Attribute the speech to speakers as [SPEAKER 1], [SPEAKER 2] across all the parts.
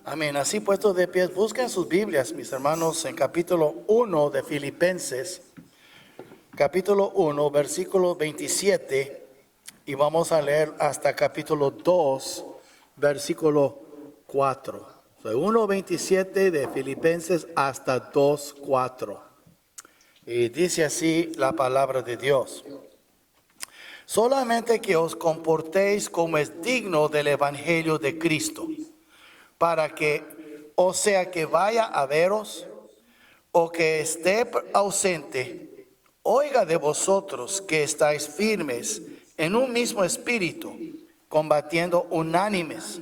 [SPEAKER 1] Amén. Así puestos de pies, busquen sus Biblias, mis hermanos, en capítulo 1 de Filipenses, capítulo 1, versículo 27, y vamos a leer hasta capítulo 2, versículo 4. O sea, 1:27 de Filipenses hasta 2:4. Y dice así la palabra de Dios. Solamente que os comportéis como es digno del evangelio de Cristo, para que, o sea que vaya a veros, o que esté ausente, oiga de vosotros que estáis firmes en un mismo espíritu, combatiendo unánimes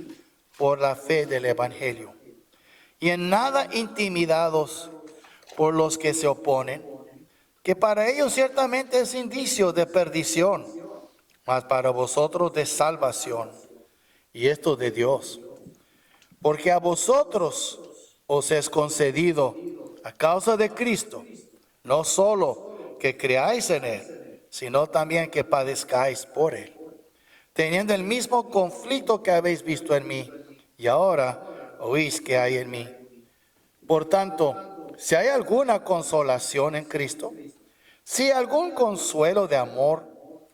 [SPEAKER 1] por la fe del evangelio, y en nada intimidados por los que se oponen, que para ellos ciertamente es indicio de perdición, mas para vosotros de salvación, y esto de Dios. Porque a vosotros os es concedido, a causa de Cristo, no solo que creáis en Él, sino también que padezcáis por Él, teniendo el mismo conflicto que habéis visto en mí, y ahora oís que hay en mí. Por tanto, si hay alguna consolación en Cristo, si algún consuelo de amor,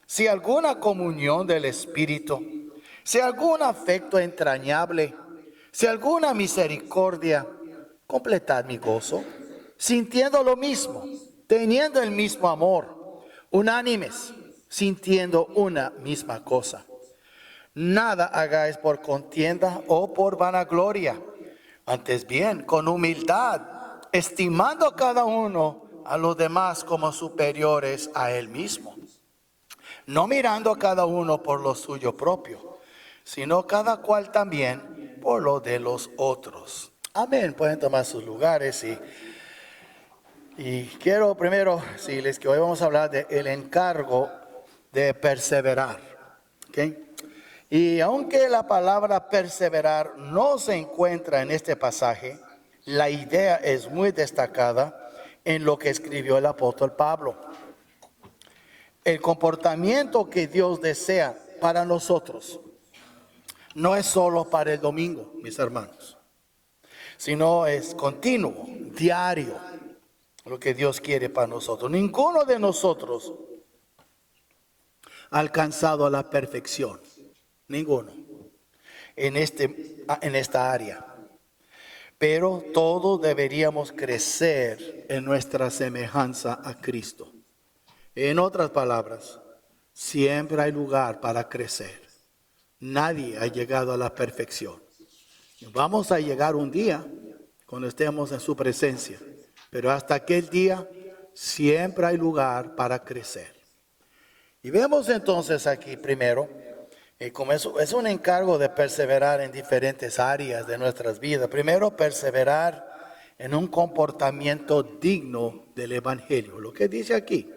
[SPEAKER 1] si alguna comunión del Espíritu, si algún afecto entrañable, si alguna misericordia, completad mi gozo, sintiendo lo mismo, teniendo el mismo amor, unánimes, sintiendo una misma cosa. Nada hagáis por contienda o por vanagloria, antes bien con humildad, estimando a cada uno a los demás como superiores a él mismo, no mirando a cada uno por lo suyo propio, sino cada cual también por lo de los otros. Amén. Pueden tomar sus lugares y quiero primero decirles que hoy vamos a hablar del encargo de perseverar. ¿Okay? Y aunque la palabra perseverar no se encuentra en este pasaje, la idea es muy destacada en lo que escribió el apóstol Pablo. El comportamiento que Dios desea para nosotros no es solo para el domingo, mis hermanos, sino es continuo, diario, lo que Dios quiere para nosotros. Ninguno de nosotros ha alcanzado la perfección, ninguno, en esta área. Pero todos deberíamos crecer en nuestra semejanza a Cristo. En otras palabras, siempre hay lugar para crecer. Nadie ha llegado a la perfección. Vamos a llegar un día cuando estemos en su presencia, pero hasta aquel día siempre hay lugar para crecer. Y vemos entonces aquí primero, como es un encargo de perseverar en diferentes áreas de nuestras vidas. Primero, perseverar en un comportamiento digno del evangelio. Lo que dice aquí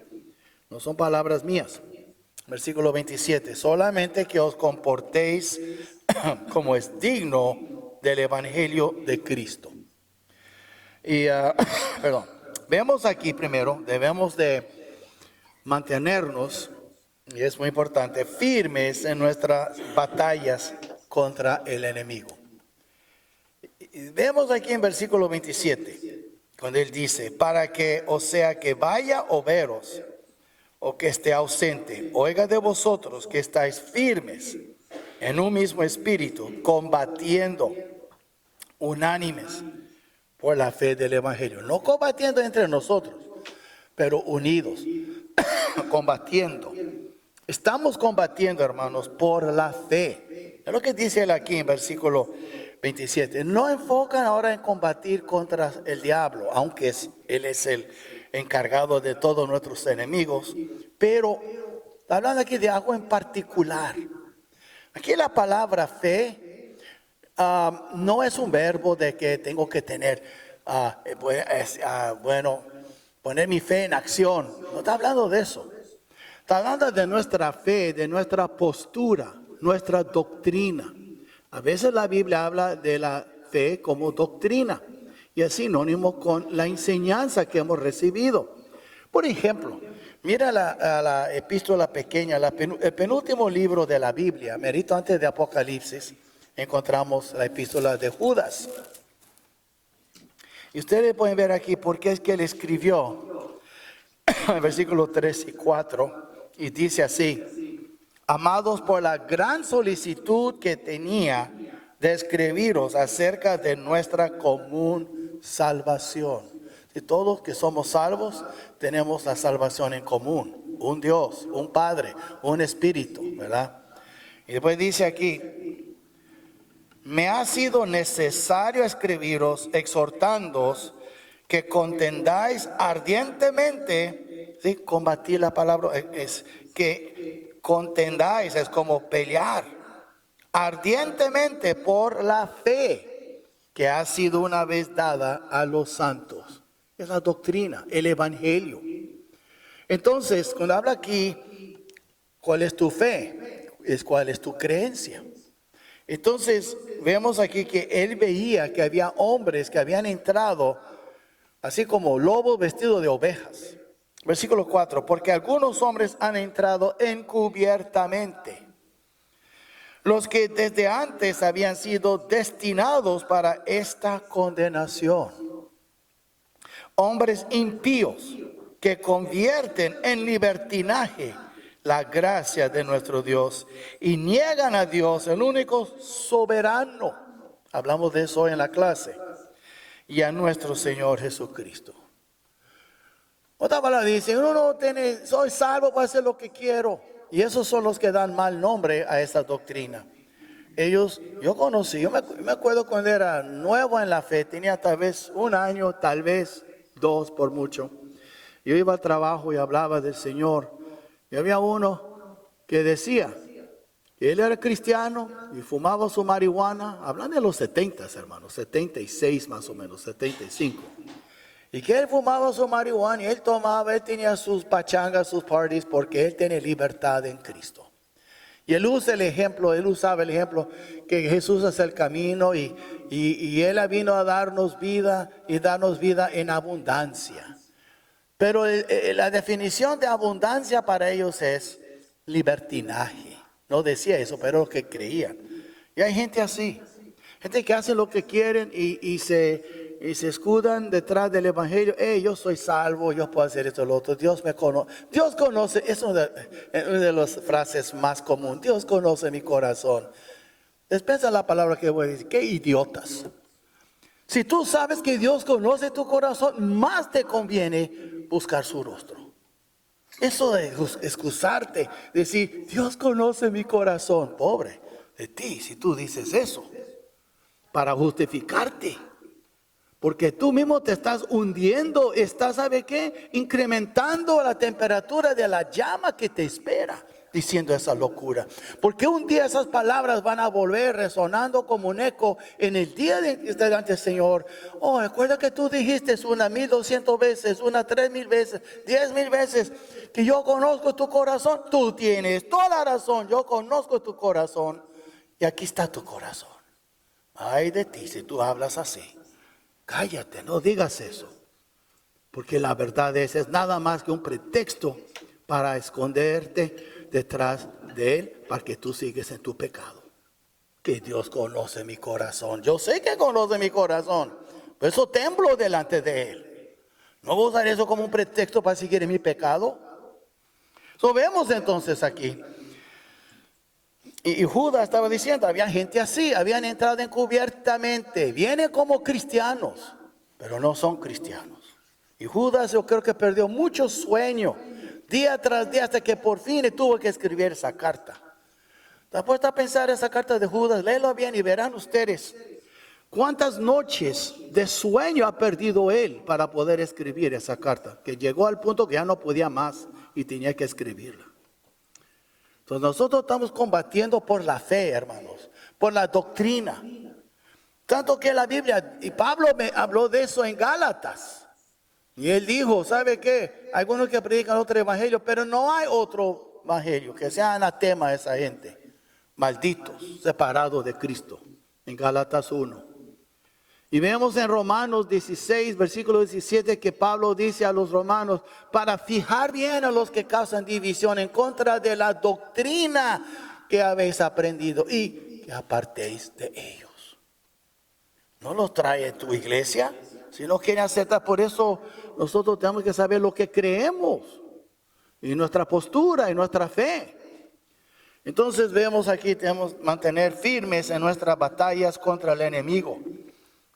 [SPEAKER 1] no son palabras mías. Versículo 27, solamente que os comportéis como es digno del evangelio de Cristo. Y, vemos aquí primero, debemos de mantenernos, y es muy importante, firmes en nuestras batallas contra el enemigo. Y vemos aquí en versículo 27, cuando él dice, para que, o sea, que vaya o veros, o que esté ausente, oiga de vosotros que estáis firmes en un mismo espíritu, combatiendo unánimes por la fe del evangelio. No combatiendo entre nosotros, pero unidos, combatiendo. Estamos combatiendo, hermanos, por la fe. Es lo que dice él aquí en versículo 27. No enfocan ahora en combatir contra el diablo, aunque él es el encargado de todos nuestros enemigos, pero hablando aquí de algo en particular. Aquí la palabra fe no es un verbo de que tengo que tener, poner mi fe en acción. No está hablando de eso. Está hablando de nuestra fe, de nuestra postura, nuestra doctrina. A veces la Biblia habla de la fe como doctrina y es sinónimo con la enseñanza que hemos recibido. Por ejemplo, mira la epístola pequeña, el penúltimo libro de la Biblia, merito antes de Apocalipsis, encontramos la epístola de Judas. Y ustedes pueden ver aquí por qué es que él escribió en versículos 3 y 4. Y dice así: amados, por la gran solicitud que tenía de escribiros acerca de nuestra común salvación. Si todos que somos salvos tenemos la salvación en común. Un Dios, un Padre, un Espíritu, ¿verdad? Y después dice aquí: me ha sido necesario escribiros exhortándoos que contendáis ardientemente. ¿Sí? Combatir, la palabra es que contendáis, es como pelear ardientemente por la fe que ha sido una vez dada a los santos. Es la doctrina, el evangelio. Entonces, cuando habla aquí, ¿cuál es tu fe? Es cuál es tu creencia. Entonces, vemos aquí que él veía que había hombres que habían entrado así como lobos vestidos de ovejas. Versículo 4, porque algunos hombres han entrado encubiertamente, los que desde antes habían sido destinados para esta condenación. Hombres impíos que convierten en libertinaje la gracia de nuestro Dios y niegan a Dios, el único soberano. Hablamos de eso hoy en la clase. Y a nuestro Señor Jesucristo. Otra palabra dice: uno no tiene, soy salvo para hacer lo que quiero. Y esos son los que dan mal nombre a esta doctrina. Ellos, yo me acuerdo cuando era nuevo en la fe, tenía tal vez 1 año, tal vez 2 por mucho. Yo iba al trabajo y hablaba del Señor. Y había uno que decía que él era cristiano y fumaba su marihuana. Hablan de los 70, hermanos, 76 más o menos, 75. Y que él fumaba su marihuana y él tomaba, él tenía sus pachangas, sus parties, porque él tiene libertad en Cristo. Y él usaba el ejemplo que Jesús es el camino y él vino a darnos vida y darnos vida en abundancia. Pero la definición de abundancia para ellos es libertinaje. No decía eso, pero lo que creían. Y hay gente así, gente que hace lo que quieren y se escudan detrás del evangelio. Yo soy salvo, yo puedo hacer esto, lo otro. Dios me conoce. Dios conoce, es una de las frases más comunes. Dios conoce mi corazón. Despensa la palabra que voy a decir. Qué idiotas. Si tú sabes que Dios conoce tu corazón, más te conviene buscar su rostro. Eso de excusarte, decir, Dios conoce mi corazón. Pobre de ti si tú dices eso para justificarte. Porque tú mismo te estás hundiendo, estás, ¿sabe qué? Incrementando la temperatura de la llama que te espera, diciendo esa locura. Porque un día esas palabras van a volver resonando como un eco en el día delante del Señor. Oh, recuerda que tú dijiste una 1200 veces, una 3000 veces, 10,000 veces, que yo conozco tu corazón. Tú tienes toda la razón, yo conozco tu corazón. Y aquí está tu corazón. Ay de ti si tú hablas así. Cállate, no digas eso. Porque la verdad es nada más que un pretexto para esconderte detrás de él, para que tú sigues en tu pecado. Que Dios conoce mi corazón. Yo sé que conoce mi corazón. Por eso temblo delante de él. No voy a usar eso como un pretexto para seguir en mi pecado. Vemos entonces aquí. Y Judas estaba diciendo, había gente así, habían entrado encubiertamente, vienen como cristianos, pero no son cristianos. Y Judas, yo creo que perdió mucho sueño, día tras día, hasta que por fin tuvo que escribir esa carta. ¿Te has puesto a pensar esa carta de Judas? Léelo bien y verán ustedes cuántas noches de sueño ha perdido él para poder escribir esa carta, que llegó al punto que ya no podía más y tenía que escribirla. Entonces nosotros estamos combatiendo por la fe, hermanos, por la doctrina. Tanto que la Biblia, y Pablo me habló de eso en Gálatas. Y él dijo, ¿sabe qué? Hay algunos que predican otro evangelio, pero no hay otro evangelio que sea anatema a esa gente. Malditos, separados de Cristo. En Gálatas 1. Y vemos en Romanos 16, versículo 17, que Pablo dice a los romanos, para fijar bien a los que causan división en contra de la doctrina que habéis aprendido. Y que apartéis de ellos. No los trae tu iglesia, si no quieren aceptar. Por eso nosotros tenemos que saber lo que creemos y nuestra postura y nuestra fe. Entonces vemos aquí, tenemos que mantener firmes en nuestras batallas contra el enemigo.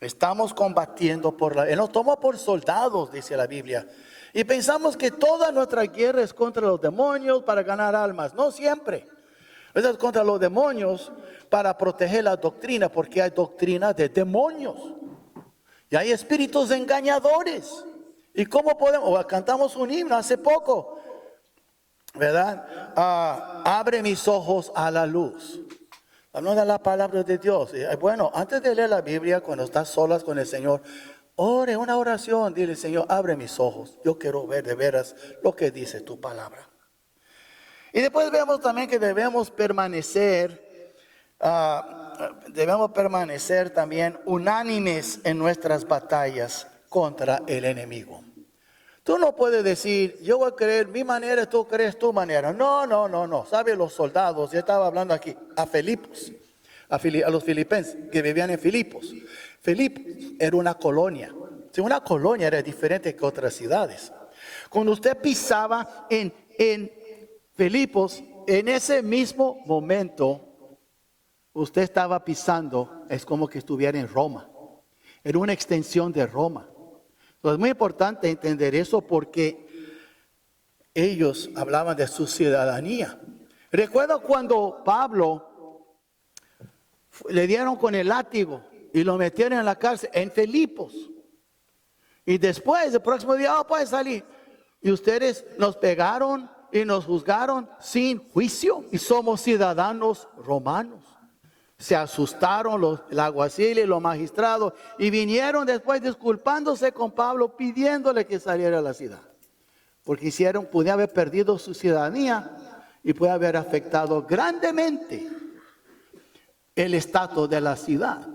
[SPEAKER 1] Estamos combatiendo Él nos toma por soldados, dice la Biblia. Y pensamos que toda nuestra guerra es contra los demonios para ganar almas. No siempre. Es contra los demonios para proteger la doctrina, porque hay doctrina de demonios. Y hay espíritus engañadores. ¿Y cómo podemos? Cantamos un himno hace poco, ¿verdad? Abre mis ojos a la luz. Hablando de la palabra de Dios. Bueno, antes de leer la Biblia, cuando estás solas con el Señor, ore una oración. Dile, Señor, abre mis ojos. Yo quiero ver de veras lo que dice tu palabra. Y después vemos también que debemos permanecer también unánimes en nuestras batallas contra el enemigo. Tú no puedes decir, yo voy a creer mi manera, tú crees tu manera. No. ¿Sabe? Los soldados, yo estaba hablando aquí, a Filipos, a los filipenses que vivían en Filipos. Filipos era una colonia. Si una colonia era diferente que otras ciudades. Cuando usted pisaba en Filipos, en ese mismo momento, usted estaba pisando, es como que estuviera en Roma. Era una extensión de Roma. Entonces, es muy importante entender eso porque ellos hablaban de su ciudadanía. Recuerdo cuando Pablo le dieron con el látigo y lo metieron en la cárcel en Filipos. Y después, el próximo día, puede salir. Y ustedes nos pegaron y nos juzgaron sin juicio y somos ciudadanos romanos. Se asustaron el alguacil y los magistrados y vinieron después disculpándose con Pablo, pidiéndole que saliera a la ciudad. Porque podía haber perdido su ciudadanía y puede haber afectado grandemente el estatus de la ciudad.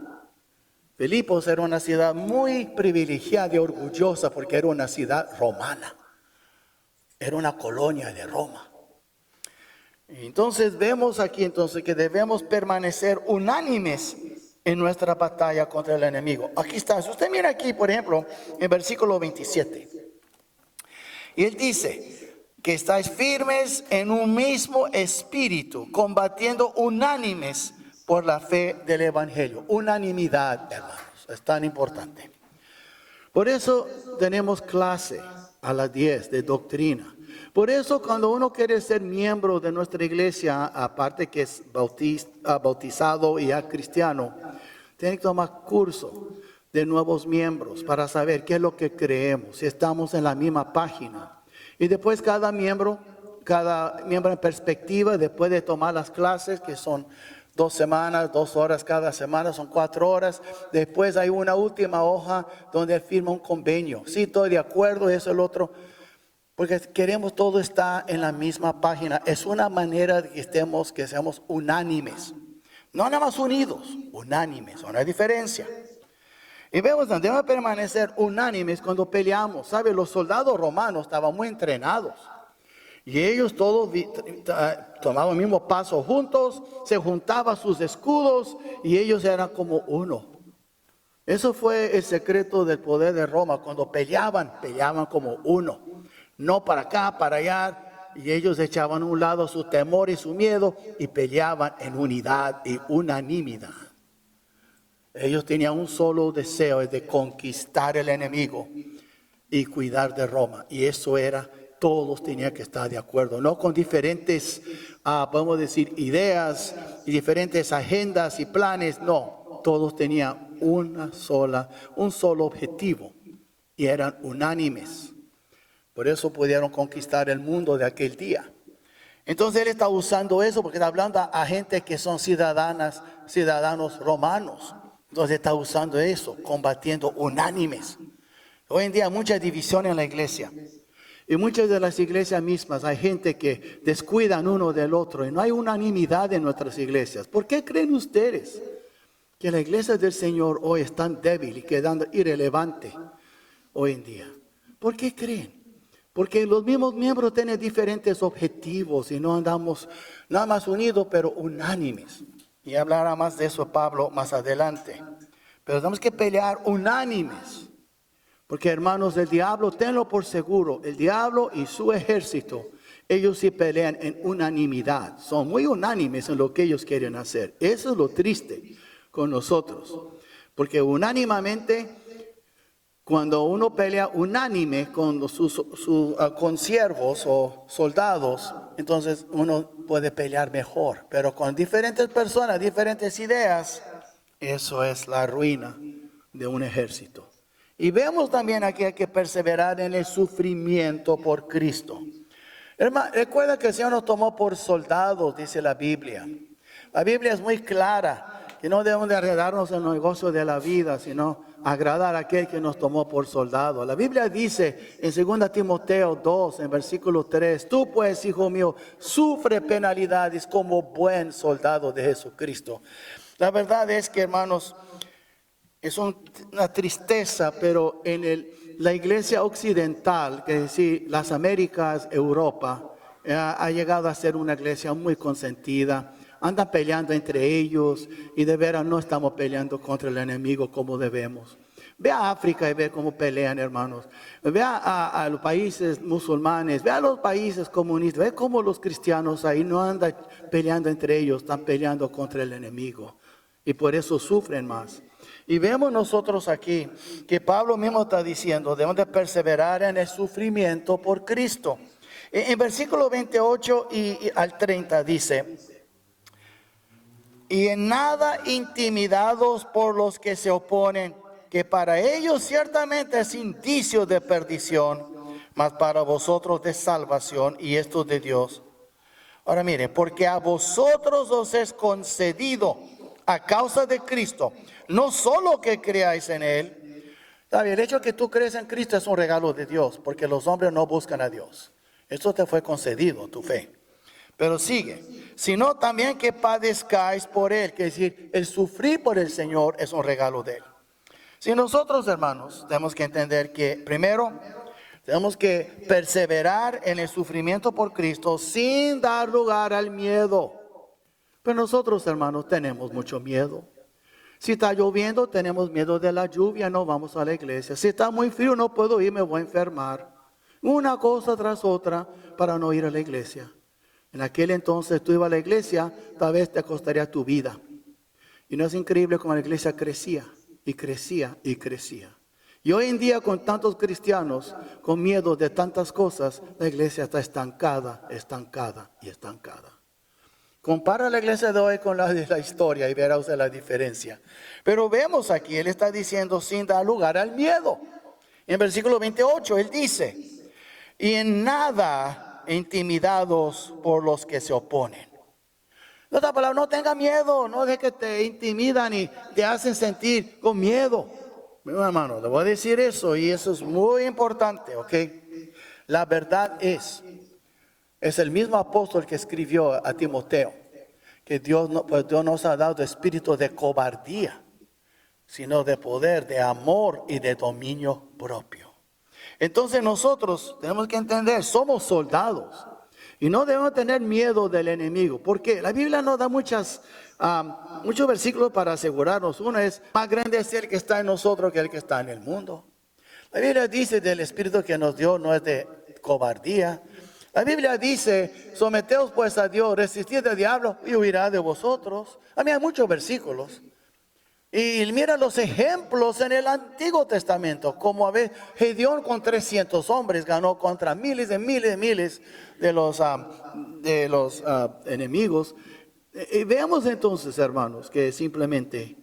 [SPEAKER 1] Filipos era una ciudad muy privilegiada y orgullosa porque era una ciudad romana. Era una colonia de Roma. Entonces vemos aquí que debemos permanecer unánimes en nuestra batalla contra el enemigo. Aquí está, si usted mira aquí, por ejemplo, en versículo 27. Y él dice que estáis firmes en un mismo espíritu, combatiendo unánimes por la fe del evangelio. Unanimidad, hermanos, es tan importante. Por eso tenemos clase a las 10 de doctrina. Por eso cuando uno quiere ser miembro de nuestra iglesia, aparte que es bautizado y ya cristiano, tiene que tomar curso de nuevos miembros para saber qué es lo que creemos, si estamos en la misma página. Y después cada miembro en perspectiva, después de tomar las clases, que son 2 semanas, 2 horas cada semana, son 4 horas. Después hay una última hoja donde firma un convenio. Sí, estoy de acuerdo, eso es el otro. Porque queremos todo estar en la misma página. Es una manera de que seamos unánimes. No nada más unidos, unánimes. No hay diferencia. Y vemos que debemos permanecer unánimes cuando peleamos. ¿Sabe? Los soldados romanos estaban muy entrenados. Y ellos todos tomaban el mismo paso juntos, se juntaban sus escudos y ellos eran como uno. Eso fue el secreto del poder de Roma. Cuando peleaban como uno. No para acá, para allá. Y ellos echaban a un lado su temor y su miedo y peleaban en unidad y unanimidad. Ellos tenían un solo deseo, de conquistar el enemigo y cuidar de Roma. Y eso era, todos tenían que estar de acuerdo. No con diferentes, podemos decir, ideas y diferentes agendas y planes. No, todos tenían un solo objetivo y eran unánimes. Por eso pudieron conquistar el mundo de aquel día. Entonces él está usando eso porque está hablando a gente que son ciudadanos romanos. Entonces está usando eso, combatiendo unánimes. Hoy en día hay mucha división en la iglesia. Y muchas de las iglesias mismas hay gente que descuidan uno del otro. Y no hay unanimidad en nuestras iglesias. ¿Por qué creen ustedes que la iglesia del Señor hoy es tan débil y quedando irrelevante hoy en día? ¿Por qué creen? Porque los mismos miembros tienen diferentes objetivos y no andamos nada más unidos, pero unánimes. Y hablará más de eso Pablo más adelante. Pero tenemos que pelear unánimes. Porque hermanos, el diablo, tenlo por seguro, el diablo y su ejército, ellos sí pelean en unanimidad. Son muy unánimes en lo que ellos quieren hacer. Eso es lo triste con nosotros. Porque unánimemente, cuando uno pelea unánime con sus siervos o soldados, entonces uno puede pelear mejor. Pero con diferentes personas, diferentes ideas, eso es la ruina de un ejército. Y vemos también aquí hay que perseverar en el sufrimiento por Cristo. Hermano, recuerda que el Señor nos tomó por soldados, dice la Biblia. La Biblia es muy clara. Que no debemos de arreglarnos en el negocio de la vida, sino agradar a aquel que nos tomó por soldado. La Biblia dice en 2 Timoteo 2, en versículo 3, tú pues, hijo mío, sufre penalidades como buen soldado de Jesucristo. La verdad es que, hermanos, es una tristeza, pero en la iglesia occidental, que es decir, las Américas, Europa, ha llegado a ser una iglesia muy consentida. Andan peleando entre ellos y de veras no estamos peleando contra el enemigo como debemos. Ve a África y ve cómo pelean, hermanos. Ve a los países musulmanes, ve a los países comunistas, ve cómo los cristianos ahí no andan peleando entre ellos, están peleando contra el enemigo. Y por eso sufren más. Y vemos nosotros aquí que Pablo mismo está diciendo, debemos de perseverar en el sufrimiento por Cristo. En versículo 28 y al 30 dice, y en nada intimidados por los que se oponen, que para ellos ciertamente es indicio de perdición, mas para vosotros de salvación, y esto de Dios. Ahora mire, porque a vosotros os es concedido a causa de Cristo, no solo que creáis en Él. El hecho de que tú crees en Cristo es un regalo de Dios, porque los hombres no buscan a Dios. Esto te fue concedido, tu fe. Pero sigue, sino también que padezcáis por Él, que es decir, el sufrir por el Señor es un regalo de Él. Si nosotros, hermanos, tenemos que entender que primero tenemos que perseverar en el sufrimiento por Cristo sin dar lugar al miedo. Pero nosotros, hermanos, tenemos mucho miedo. Si está lloviendo, tenemos miedo de la lluvia, no vamos a la iglesia. Si está muy frío, no puedo ir, me voy a enfermar. Una cosa tras otra para no ir a la iglesia. En aquel entonces tú ibas a la iglesia, tal vez te costaría tu vida. Y no es increíble cómo la iglesia crecía y crecía y crecía. Y hoy en día con tantos cristianos, con miedo de tantas cosas, la iglesia está estancada, estancada y estancada. Compara la iglesia de hoy con la de la historia y verá usted la diferencia. Pero vemos aquí, él está diciendo sin dar lugar al miedo. En versículo 28 él dice, y en nada intimidados por los que se oponen. En otra palabra, no tenga miedo, no deje que te intimidan y te hacen sentir con miedo. Mi hermano, le voy a decir eso y eso es muy importante, ¿ok? La verdad es el mismo apóstol que escribió a Timoteo, que Dios nos ha dado espíritu de cobardía, sino de poder, de amor y de dominio propio. Entonces nosotros tenemos que entender, somos soldados y no debemos tener miedo del enemigo, porque la Biblia nos da muchos versículos para asegurarnos. Uno es, más grande es el que está en nosotros que el que está en el mundo. La Biblia dice del espíritu que nos dio no es de cobardía. La Biblia dice, someteos pues a Dios, resistid al diablo y huirá de vosotros. A mí hay muchos versículos. Y mira los ejemplos en el Antiguo Testamento, como a ver, Gedeón con 300 hombres ganó contra miles de los enemigos. Y veamos entonces, hermanos, que simplemente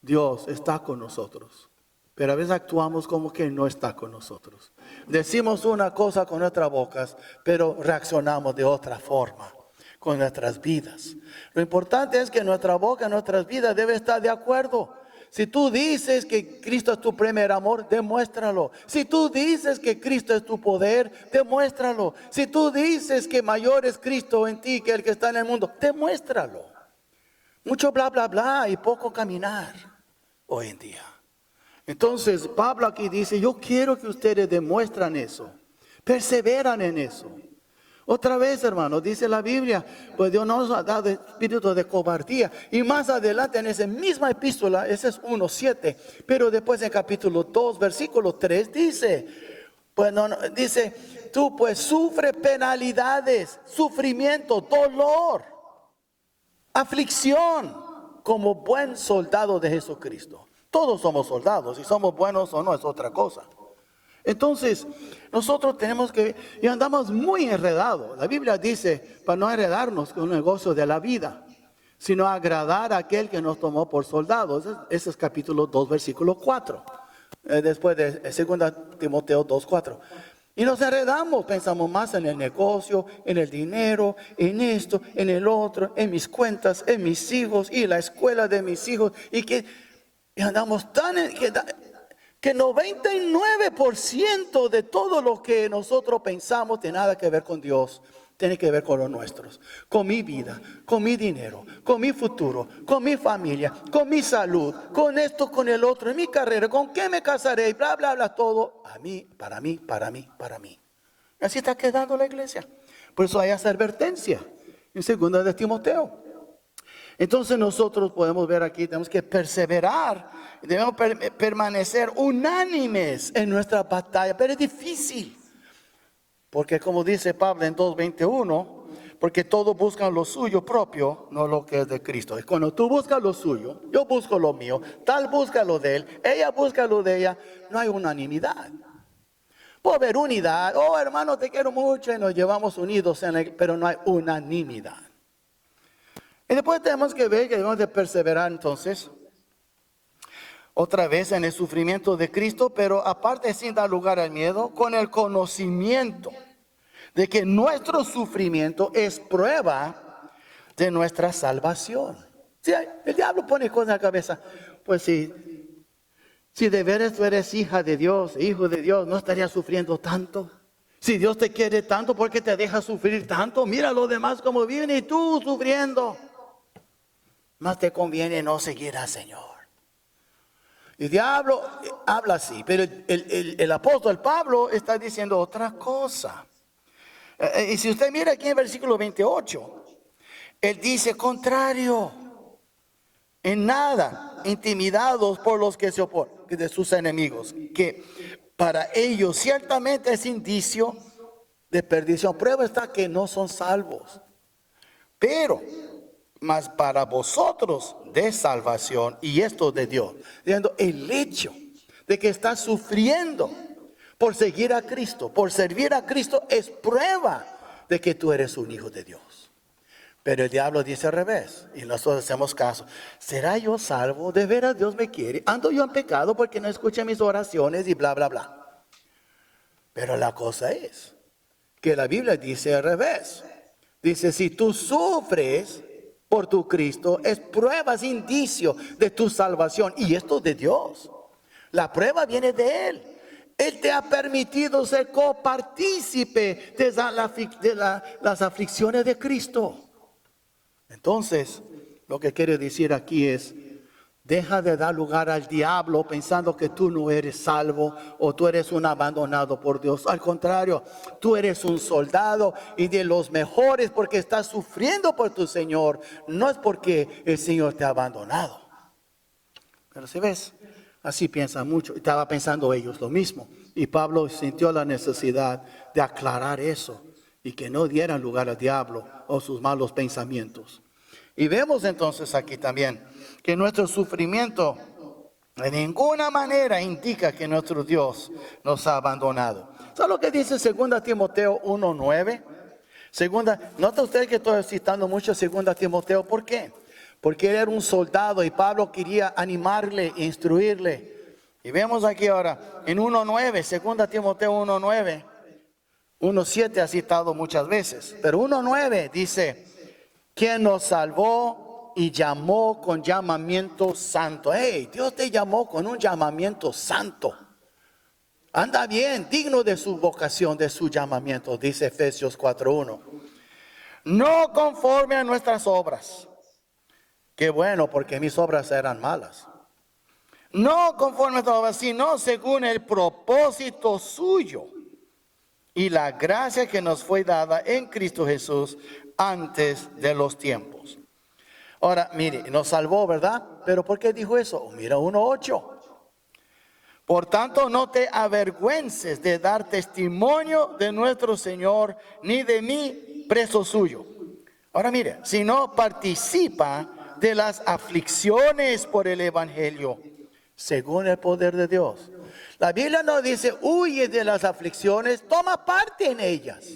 [SPEAKER 1] Dios está con nosotros. Pero a veces actuamos como que no está con nosotros. Decimos una cosa con nuestras bocas, pero reaccionamos de otra forma con nuestras vidas. Lo importante es que nuestra boca, nuestras vidas debe estar de acuerdo. Si tú dices que Cristo es tu primer amor, demuéstralo. Si tú dices que Cristo es tu poder, demuéstralo. Si tú dices que mayor es Cristo en ti que el que está en el mundo, demuéstralo. Mucho bla, bla, bla y poco caminar hoy en día. Entonces Pablo aquí dice, yo quiero que ustedes demuestran eso, perseveran en eso. Otra vez, hermano, dice la Biblia, pues Dios no nos ha dado espíritu de cobardía. Y más adelante en esa misma epístola, ese es 1:7, pero después en capítulo 2, versículo 3, dice, pues dice, tú pues sufre penalidades, sufrimiento, dolor, aflicción, como buen soldado de Jesucristo. Todos somos soldados, si somos buenos o no es otra cosa. Entonces, nosotros tenemos que, y andamos muy enredados. La Biblia dice, para no enredarnos con el negocio de la vida, sino agradar a aquel que nos tomó por soldados. Ese es capítulo 2, versículo 4. Después de 2 Timoteo 2:4. Y nos enredamos, pensamos más en el negocio, en el dinero, en esto, en el otro, en mis cuentas, en mis hijos y la escuela de mis hijos. Y andamos tan... que 99% de todo lo que nosotros pensamos tiene nada que ver con Dios, tiene que ver con los nuestros, con mi vida, con mi dinero, con mi futuro, con mi familia, con mi salud, con esto, con el otro, en mi carrera, con qué me casaré, bla, bla, bla, todo a mí, para mí, para mí, para mí. Así está quedando la iglesia. Por eso hay esa advertencia en 2 de Timoteo. Entonces nosotros podemos ver aquí, tenemos que perseverar, debemos permanecer unánimes en nuestra batalla, pero es difícil. Porque como dice Pablo en 2:21, porque todos buscan lo suyo propio, no lo que es de Cristo. Y cuando tú buscas lo suyo, yo busco lo mío, tal busca lo de él, ella busca lo de ella, no hay unanimidad. Puede haber unidad, oh hermano te quiero mucho y nos llevamos unidos, pero no hay unanimidad. Y después tenemos que ver que debemos de perseverar entonces, otra vez en el sufrimiento de Cristo, pero aparte sin dar lugar al miedo, con el conocimiento de que nuestro sufrimiento es prueba de nuestra salvación. Si el diablo pone cosas en la cabeza, pues si de veras tú eres hija de Dios, hijo de Dios, ¿no estarías sufriendo tanto? Si Dios te quiere tanto, ¿por qué te deja sufrir tanto? Mira a los demás como viven y tú sufriendo. Más te conviene no seguir al Señor. El diablo habla así, pero el apóstol Pablo está diciendo otra cosa. Y si usted mira aquí en el versículo 28, él dice contrario, en nada intimidados por los que se oponen, de sus enemigos, que para ellos ciertamente es indicio de perdición. Prueba está que no son salvos, pero mas para vosotros de salvación, y esto de Dios. Diciendo, el hecho de que estás sufriendo por seguir a Cristo, por servir a Cristo, es prueba de que tú eres un hijo de Dios. Pero el diablo dice al revés, y nosotros hacemos caso. ¿Será yo salvo? ¿De veras Dios me quiere? ¿Ando yo en pecado porque no escucha mis oraciones y bla, bla, bla? Pero la cosa es que la Biblia dice al revés. Dice, si tú sufres por tu Cristo, es prueba, es indicio de tu salvación. Y esto de Dios. La prueba viene de Él. Él te ha permitido ser copartícipe de las aflicciones de Cristo. Entonces, lo que quiere decir aquí es, deja de dar lugar al diablo pensando que tú no eres salvo o tú eres un abandonado por Dios. Al contrario, tú eres un soldado y de los mejores porque estás sufriendo por tu Señor. No es porque el Señor te ha abandonado. Pero si ves, así piensan mucho. Estaba pensando ellos lo mismo. Y Pablo sintió la necesidad de aclarar eso y que no dieran lugar al diablo o sus malos pensamientos. Y vemos entonces aquí también que nuestro sufrimiento de ninguna manera indica que nuestro Dios nos ha abandonado. ¿Sabe lo que dice 2 Timoteo 1:9? Nota usted que estoy citando mucho 2 Timoteo. ¿Por qué? Porque él era un soldado y Pablo quería animarle e instruirle. Y vemos aquí ahora en 1:9, 2 Timoteo 1:9. 1:7 ha citado muchas veces, pero 1:9 dice, quien nos salvó y llamó con llamamiento santo. Hey, Dios te llamó con un llamamiento santo. Anda bien, digno de su vocación, de su llamamiento, dice Efesios 4:1. No conforme a nuestras obras. Qué bueno, porque mis obras eran malas. No conforme a nuestras obras, sino según el propósito suyo y la gracia que nos fue dada en Cristo Jesús antes de los tiempos. Ahora, mire, nos salvó, ¿verdad? Pero ¿por qué dijo eso? Oh, mira 1:8. Por tanto, no te avergüences de dar testimonio de nuestro Señor, ni de mí, preso suyo. Ahora mire, sino participa de las aflicciones por el Evangelio, según el poder de Dios. La Biblia no dice, huye de las aflicciones, toma parte en ellas.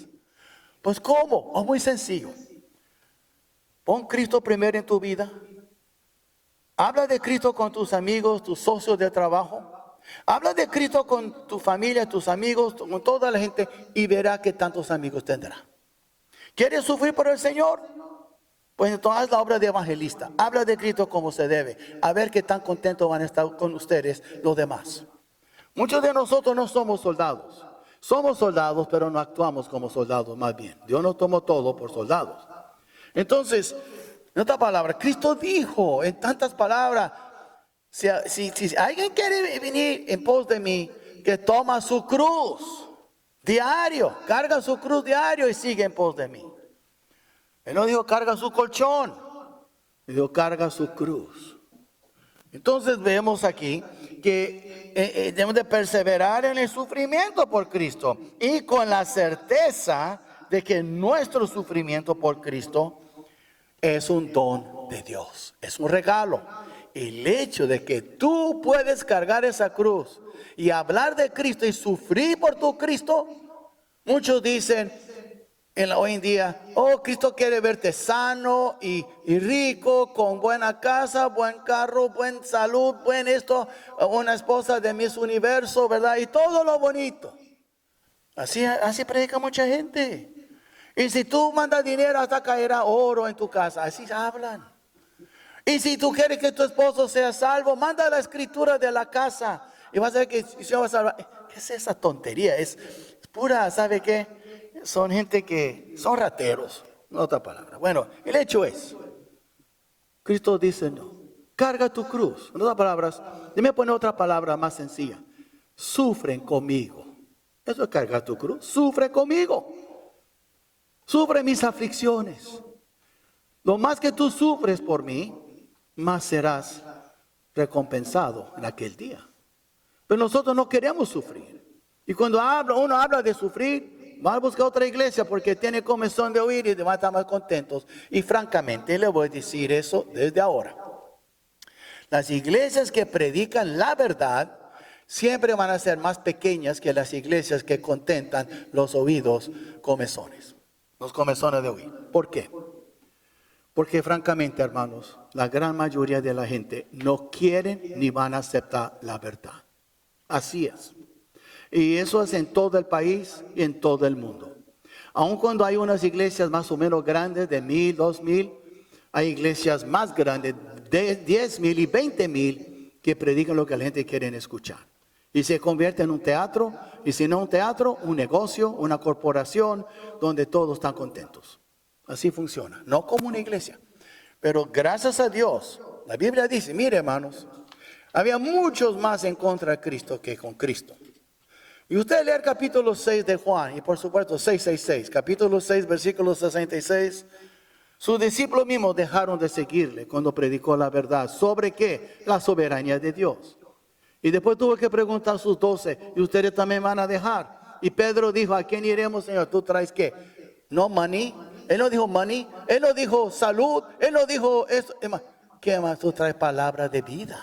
[SPEAKER 1] Pues ¿cómo? Oh, muy sencillo. Pon Cristo primero en tu vida. Habla de Cristo con tus amigos, tus socios de trabajo. Habla de Cristo con tu familia, tus amigos, con toda la gente, y verá que tantos amigos tendrá. ¿Quieres sufrir por el Señor? Pues entonces haz la obra de evangelista. Habla de Cristo como se debe. A ver qué tan contentos van a estar con ustedes los demás. Muchos de nosotros no somos soldados. Somos soldados, pero no actuamos como soldados, más bien. Dios nos tomó todo por soldados. Entonces, en otra palabra, Cristo dijo en tantas palabras, si alguien quiere venir en pos de mí, que toma su cruz diario, carga su cruz diario y sigue en pos de mí. Él no dijo carga su colchón, él dijo carga su cruz. Entonces vemos aquí que debemos de perseverar en el sufrimiento por Cristo y con la certeza de que nuestro sufrimiento por Cristo es un don de Dios, es un regalo. El hecho de que tú puedes cargar esa cruz y hablar de Cristo y sufrir por tu Cristo, muchos dicen hoy en día, oh, Cristo quiere verte sano y rico, con buena casa, buen carro, buen salud, buen esto, una esposa de Miss Universo, ¿verdad? Y todo lo bonito. Así predica mucha gente. Y si tú mandas dinero, hasta caerá oro en tu casa. Así hablan. Y si tú quieres que tu esposo sea salvo, manda la escritura de la casa. Y vas a ver que el Señor va a salvar. ¿Qué es esa tontería? Es pura, ¿sabe qué? Son gente que son rateros. No otra palabra. Bueno, el hecho es, Cristo dice no. Carga tu cruz. En otras palabras, déjame poner otra palabra más sencilla. Sufren conmigo. Eso es cargar tu cruz. Sufre conmigo. Sufre mis aflicciones. Lo más que tú sufres por mí, más serás recompensado en aquel día. Pero nosotros no queremos sufrir. Y cuando uno habla de sufrir, va a buscar otra iglesia porque tiene comezón de oír y van a estar más contentos. Y francamente le voy a decir eso desde ahora. Las iglesias que predican la verdad siempre van a ser más pequeñas que las iglesias que contentan los oídos comezones. Los comezones de oír. ¿Por qué? Porque francamente, hermanos, la gran mayoría de la gente no quieren ni van a aceptar la verdad. Así es. Y eso es en todo el país y en todo el mundo. Aun cuando hay unas iglesias más o menos grandes de 1,000, 2,000, hay iglesias más grandes de 10,000 y 20,000 que predican lo que la gente quiere escuchar. Y se convierte en un teatro, y si no un teatro, un negocio, una corporación donde todos están contentos. Así funciona, no como una iglesia. Pero gracias a Dios, la Biblia dice, mire hermanos, había muchos más en contra de Cristo que con Cristo. Y usted lee el capítulo 6 de Juan, y por supuesto 666, capítulo 6, versículo 66. Sus discípulos mismos dejaron de seguirle cuando predicó la verdad. ¿Sobre qué? La soberanía de Dios. Y después tuvo que preguntar a sus 12, ¿y ustedes también van a dejar? Y Pedro dijo, ¿a quién iremos, Señor? ¿Tú traes qué? No money. Él no dijo money, él no dijo salud, él no dijo eso. ¿Qué más? Tú traes palabra de vida.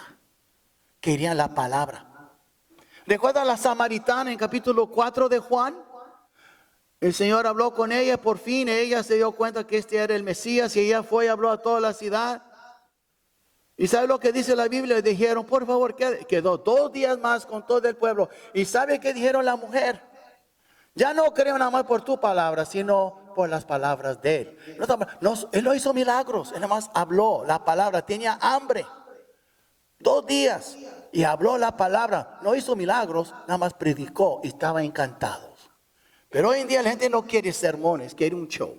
[SPEAKER 1] Querían la palabra. ¿Recuerda la samaritana en capítulo 4 de Juan? El Señor habló con ella, por fin ella se dio cuenta que este era el Mesías y ella fue y habló a toda la ciudad. ¿Y sabe lo que dice la Biblia? Le dijeron, por favor, quedó 2 días más con todo el pueblo. ¿Y sabe qué dijeron la mujer? Ya no creo nada más por tu palabra, sino por las palabras de él. Él no hizo milagros, él nada más habló la palabra, tenía hambre. 2 días y habló la palabra, no hizo milagros, nada más predicó y estaba encantado. Pero hoy en día la gente no quiere sermones, quiere un show.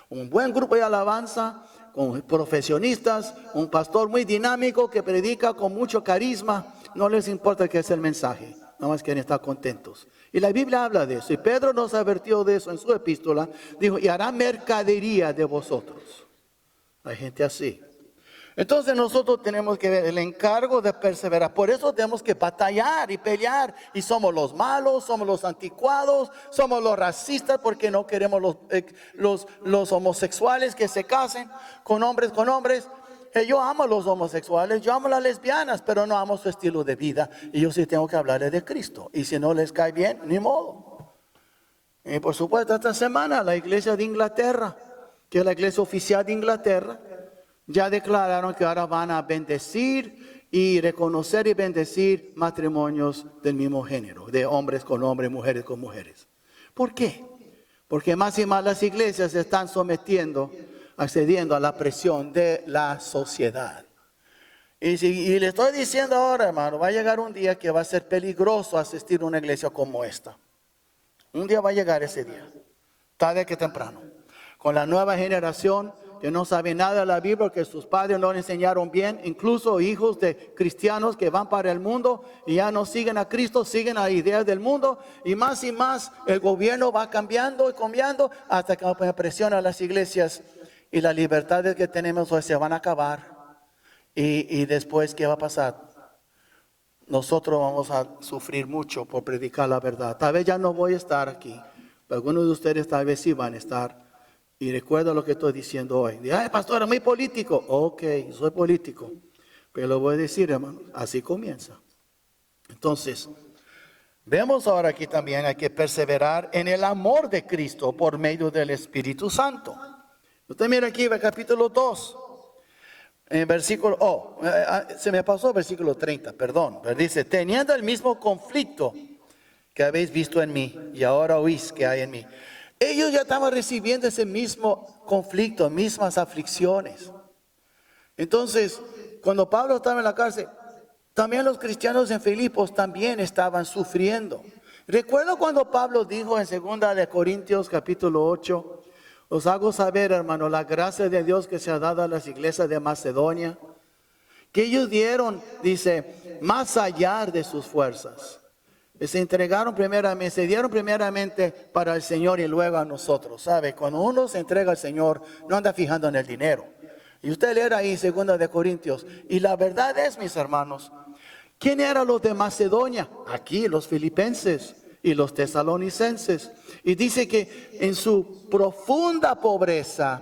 [SPEAKER 1] Un buen grupo de alabanza, con profesionistas, un pastor muy dinámico que predica con mucho carisma, no les importa qué es el mensaje. nada más quieren estar contentos. Y la Biblia habla de eso. Y Pedro nos advirtió de eso en su epístola. Dijo, y hará mercadería de vosotros. Hay gente así. Entonces nosotros tenemos que ver el encargo de perseverar. Por eso tenemos que batallar y pelear. Y somos los malos, somos los anticuados, somos los racistas porque no queremos los homosexuales que se casen con hombres. Yo amo a los homosexuales, yo amo a las lesbianas, pero no amo su estilo de vida. Y yo sí tengo que hablarles de Cristo. Y si no les cae bien, ni modo. Y por supuesto, esta semana la iglesia de Inglaterra, que es la iglesia oficial de Inglaterra, ya declararon que ahora van a bendecir y reconocer y bendecir matrimonios del mismo género, de hombres con hombres, mujeres con mujeres. ¿Por qué? Porque más y más las iglesias se están accediendo a la presión de la sociedad. Y le estoy diciendo ahora, hermano, va a llegar un día que va a ser peligroso asistir a una iglesia como esta. Un día va a llegar ese día, tarde que temprano, con la nueva generación que no sabe nada de la Biblia, que sus padres no le enseñaron bien, incluso hijos de cristianos que van para el mundo y ya no siguen a Cristo, siguen a ideas del mundo, y más el gobierno va cambiando y cambiando hasta que presiona a las iglesias y las libertades que tenemos hoy se van a acabar. Y después, ¿qué va a pasar? Nosotros vamos a sufrir mucho por predicar la verdad. Tal vez ya no voy a estar aquí, pero algunos de ustedes tal vez sí van a estar. Y recuerda lo que estoy diciendo hoy. Ay, pastor, es muy político. Ok, soy político. Pero lo voy a decir, hermano, así comienza. Entonces, vemos ahora aquí también hay que perseverar en el amor de Cristo por medio del Espíritu Santo. Usted mira aquí, el capítulo 2, en versículo, se me pasó el versículo 30, perdón. Pero dice, teniendo el mismo conflicto que habéis visto en mí y ahora oís que hay en mí. Ellos ya estaban recibiendo ese mismo conflicto, mismas aflicciones. Entonces, cuando Pablo estaba en la cárcel, también los cristianos en Filipos también estaban sufriendo. Recuerdo cuando Pablo dijo en 2 de Corintios capítulo 8, os hago saber, hermano, la gracia de Dios que se ha dado a las iglesias de Macedonia, que ellos dieron, dice, más allá de sus fuerzas. Se dieron primeramente para el Señor y luego a nosotros. ¿Sabe? Cuando uno se entrega al Señor, no anda fijando en el dinero. Y usted lee ahí 2 de Corintios. Y la verdad es, mis hermanos, ¿quién eran los de Macedonia? Aquí los filipenses y los tesalonicenses. Y dice que en su profunda pobreza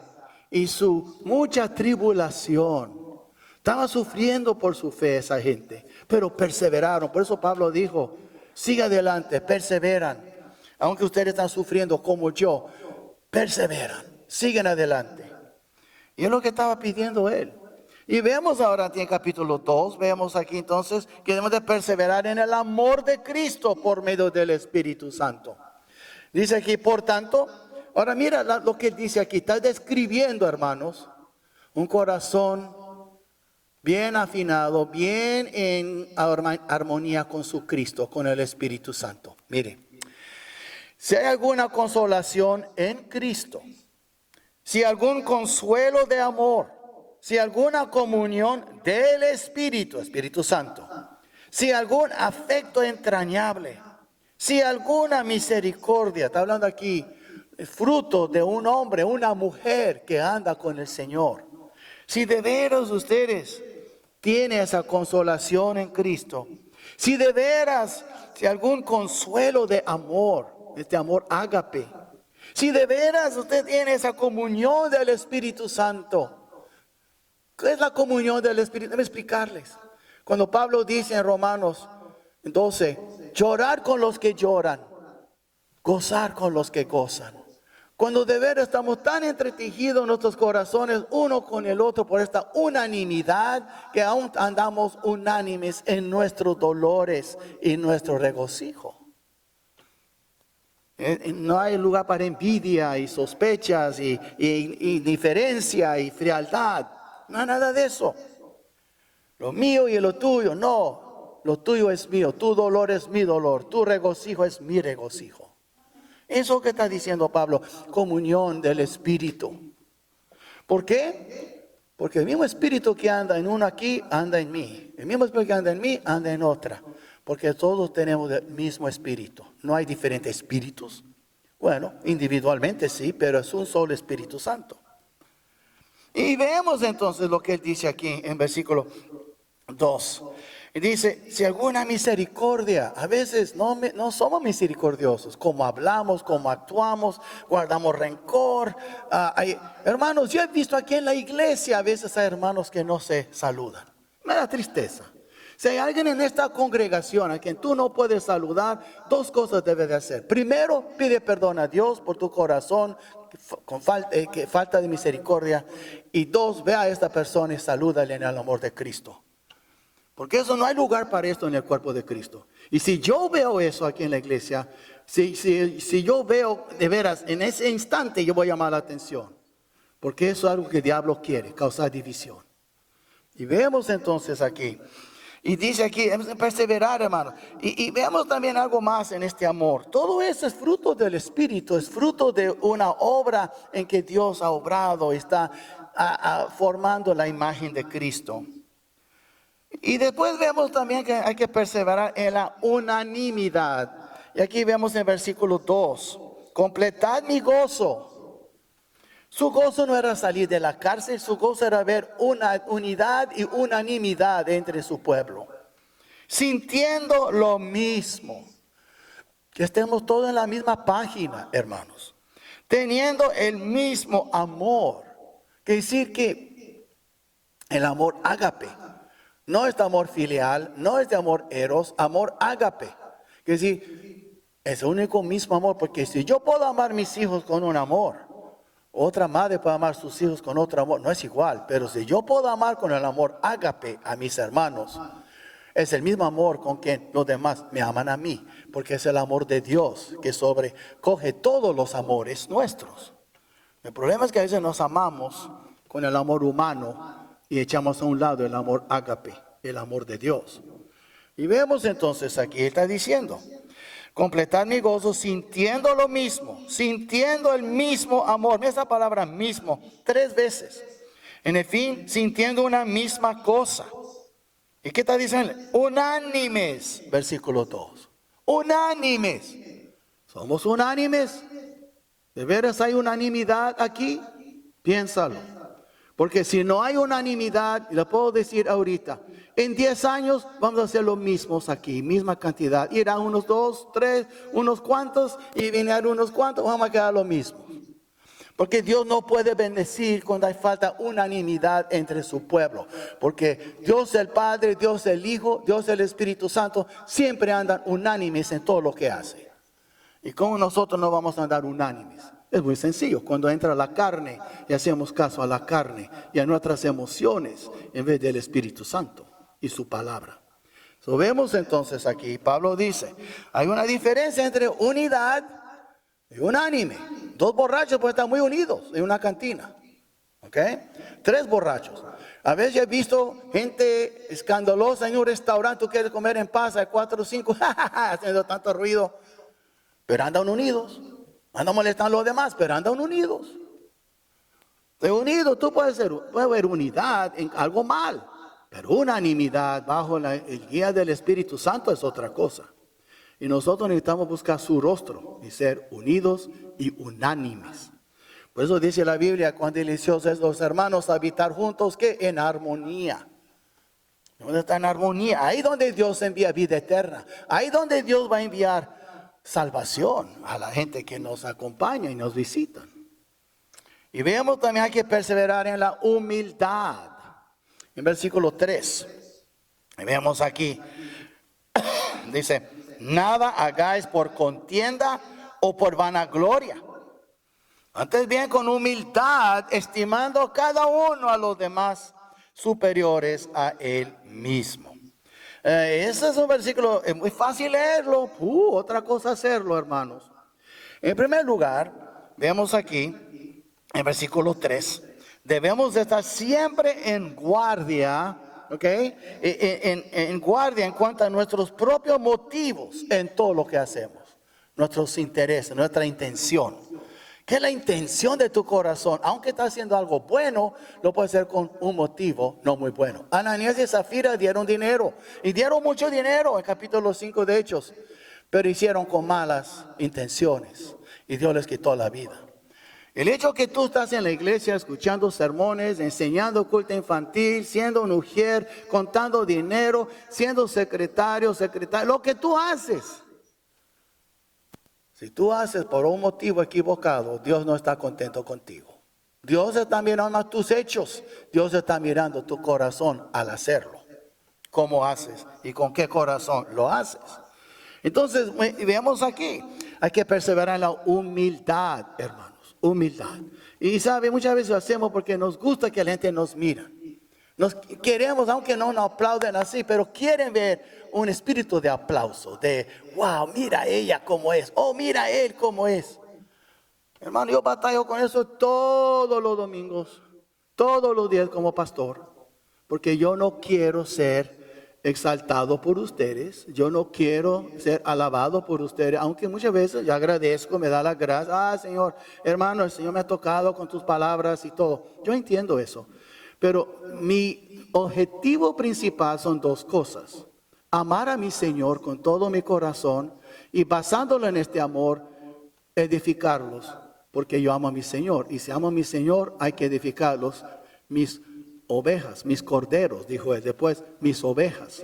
[SPEAKER 1] y su mucha tribulación, estaban sufriendo por su fe esa gente, pero perseveraron. Por eso Pablo dijo, siga adelante, perseveran. Aunque ustedes están sufriendo como yo, perseveran, siguen adelante. Y es lo que estaba pidiendo él. Y vemos ahora en capítulo 2, vemos aquí entonces que debemos de perseverar en el amor de Cristo por medio del Espíritu Santo. Dice aquí, por tanto, ahora mira lo que dice aquí, está describiendo, hermanos, un corazón bien afinado, bien en armonía con su Cristo, con el Espíritu Santo. Mire, si hay alguna consolación en Cristo, si algún consuelo de amor, si alguna comunión del Espíritu Santo, si algún afecto entrañable, si alguna misericordia, está hablando aquí, fruto de un hombre, una mujer que anda con el Señor. Si de veras ustedes tienen esa consolación en Cristo, si de veras, si algún consuelo de amor, este amor ágape, si de veras usted tiene esa comunión del Espíritu Santo. ¿Qué es la comunión del Espíritu? Déjame explicarles. Cuando Pablo dice en Romanos 12, llorar con los que lloran, gozar con los que gozan. Cuando de veras estamos tan entretejidos en nuestros corazones uno con el otro por esta unanimidad que aún andamos unánimes en nuestros dolores y nuestro regocijo. No hay lugar para envidia y sospechas y indiferencia y frialdad. No hay nada de eso. Lo mío y lo tuyo, no. Lo tuyo es mío, tu dolor es mi dolor, tu regocijo es mi regocijo. Eso que está diciendo Pablo, comunión del Espíritu. ¿Por qué? Porque el mismo Espíritu que anda en uno aquí, anda en mí. El mismo Espíritu que anda en mí, anda en otra. Porque todos tenemos el mismo espíritu. No hay diferentes espíritus. Bueno, individualmente sí, pero es un solo Espíritu Santo. Y vemos entonces lo que él dice aquí en versículo 2. Y dice, si alguna misericordia, a veces no somos misericordiosos, como hablamos, como actuamos, guardamos rencor. Hermanos, yo he visto aquí en la iglesia, a veces hay hermanos que no se saludan. Me da tristeza. Si hay alguien en esta congregación a quien tú no puedes saludar, dos cosas debes de hacer. Primero, pide perdón a Dios por tu corazón, con falta de misericordia. Y dos, ve a esta persona y salúdale en el amor de Cristo. Porque eso no hay lugar para esto en el cuerpo de Cristo. Y si yo veo eso aquí en la iglesia, si yo veo de veras, en ese instante yo voy a llamar la atención. Porque eso es algo que el diablo quiere, causar división. Y vemos entonces aquí. Y dice aquí, hemos de perseverar, hermano. Y veamos también algo más en este amor. Todo eso es fruto del Espíritu, es fruto de una obra en que Dios ha obrado, está formando la imagen de Cristo. Y después vemos también que hay que perseverar en la unanimidad. Y aquí vemos en versículo 2, completad mi gozo. Su gozo no era salir de la cárcel, su gozo era ver una unidad y unanimidad entre su pueblo. Sintiendo lo mismo. Que estemos todos en la misma página, hermanos. Teniendo el mismo amor. Quiere decir que el amor ágape. No es de amor filial, no es de amor eros, amor ágape. Quiere decir, es el único mismo amor. Porque si yo puedo amar a mis hijos con un amor, otra madre puede amar a sus hijos con otro amor, no es igual. Pero si yo puedo amar con el amor ágape a mis hermanos, es el mismo amor con que los demás me aman a mí. Porque es el amor de Dios que sobrecoge todos los amores nuestros. El problema es que a veces nos amamos con el amor humano y echamos a un lado el amor ágape, el amor de Dios. Y vemos entonces aquí, está diciendo, completar mi gozo sintiendo lo mismo, sintiendo el mismo amor. Esa palabra mismo, 3 veces. En el fin, sintiendo una misma cosa. ¿Y qué está diciendo? Unánimes, versículo 2. Unánimes. ¿Somos unánimes? ¿De veras hay unanimidad aquí? Piénsalo. Porque si no hay unanimidad, y lo puedo decir ahorita, en 10 años vamos a hacer lo mismo aquí, misma cantidad. Irán unos 2, 3, unos cuantos, y vienen unos cuantos, vamos a quedar lo mismo. Porque Dios no puede bendecir cuando hay falta unanimidad entre su pueblo. Porque Dios el Padre, Dios el Hijo, Dios el Espíritu Santo, siempre andan unánimes en todo lo que hacen. ¿Y cómo nosotros no vamos a andar unánimes? Es muy sencillo, cuando entra la carne y hacemos caso a la carne y a nuestras emociones en vez del Espíritu Santo y su palabra. So, vemos entonces aquí, Pablo dice, hay una diferencia entre unidad y unánime. 2 borrachos pueden estar muy unidos en una cantina. ¿Ok? 3 borrachos. A veces he visto gente escandalosa en un restaurante, tú quieres comer en paz, hay 4 o 5, haciendo tanto ruido, pero andan unidos. Andan molestando a los demás, pero andan unidos. De unidos tú puedes haber unidad en algo mal, pero unanimidad bajo el guía del Espíritu Santo es otra cosa. Y nosotros necesitamos buscar su rostro y ser unidos y unánimes. Por eso dice la Biblia, cuán delicioso es los hermanos habitar juntos, que en armonía. ¿Dónde está en armonía? Ahí donde Dios envía vida eterna. Ahí donde Dios va a enviar salvación a la gente que nos acompaña y nos visita. Y veamos también hay que perseverar en la humildad. En versículo 3. Y vemos aquí. Dice, nada hagáis por contienda o por vanagloria. Antes bien con humildad, estimando cada uno a los demás superiores a él mismo. Ese es un versículo, es muy fácil leerlo, otra cosa hacerlo, hermanos. En primer lugar, vemos aquí, en versículo 3, debemos de estar siempre en guardia, ¿ok? En guardia en cuanto a nuestros propios motivos en todo lo que hacemos, nuestros intereses, nuestra intención. ¿Qué es la intención de tu corazón? Aunque está haciendo algo bueno, lo puede hacer con un motivo no muy bueno. Ananías y Zafira dieron dinero. Y dieron mucho dinero en capítulo 5 de Hechos. Pero hicieron con malas intenciones. Y Dios les quitó la vida. El hecho que tú estás en la iglesia escuchando sermones, enseñando culto infantil, siendo un ujier, contando dinero, siendo secretario, lo que tú haces. Si tú haces por un motivo equivocado, Dios no está contento contigo. Dios está mirando tus hechos. Dios está mirando tu corazón al hacerlo. ¿Cómo haces y con qué corazón lo haces? Entonces, veamos aquí, hay que perseverar en la humildad, hermanos, humildad. Y sabe, muchas veces lo hacemos porque nos gusta que la gente nos mira. Nos queremos, aunque no nos aplauden así, pero quieren ver un espíritu de aplauso, de wow, mira ella cómo es, oh, mira él cómo es. Hermano, yo batallo con eso todos los domingos, todos los días como pastor, porque yo no quiero ser exaltado por ustedes, yo no quiero ser alabado por ustedes, aunque muchas veces yo agradezco, me da las gracias, Señor, hermano, el Señor me ha tocado con tus palabras y todo, yo entiendo eso, pero mi objetivo principal son dos cosas: amar a mi Señor con todo mi corazón y basándolo en este amor, edificarlos, porque yo amo a mi Señor, y si amo a mi Señor hay que edificarlos, mis ovejas, mis corderos, dijo él después, mis ovejas.